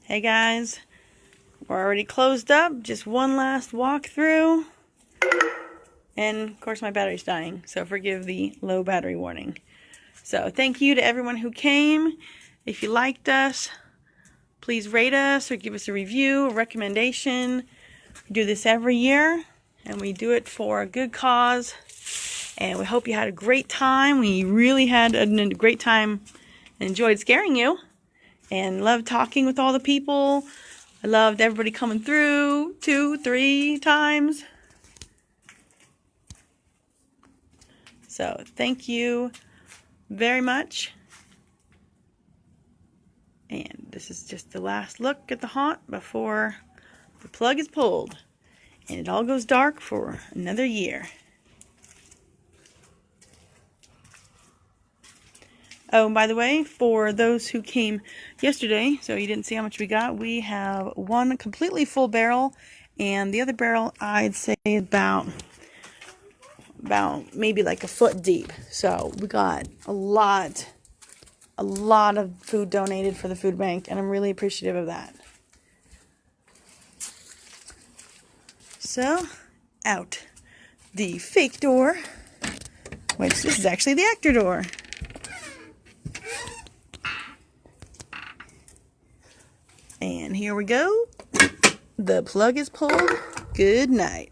Hey guys, we're already closed up. Just one last walkthrough. And of course my battery's dying, so forgive the low battery warning. So thank you to everyone who came. If you liked us, please rate us or give us a review, a recommendation. We do this every year and we do it for a good cause. And we hope you had a great time. We really had a great time and enjoyed scaring you. And loved talking with all the people. I loved everybody coming through 2, 3 times. So thank you very much. And this is just the last look at the haunt before the plug is pulled. And it all goes dark for another year. Oh, and by the way, for those who came yesterday, so you didn't see how much we got, we have one completely full barrel, and the other barrel, I'd say about maybe like a foot deep. So we got a lot of food donated for the food bank, and I'm really appreciative of that. So, out the fake door, which this is actually the actor door. And here we go. The plug is pulled. Good night.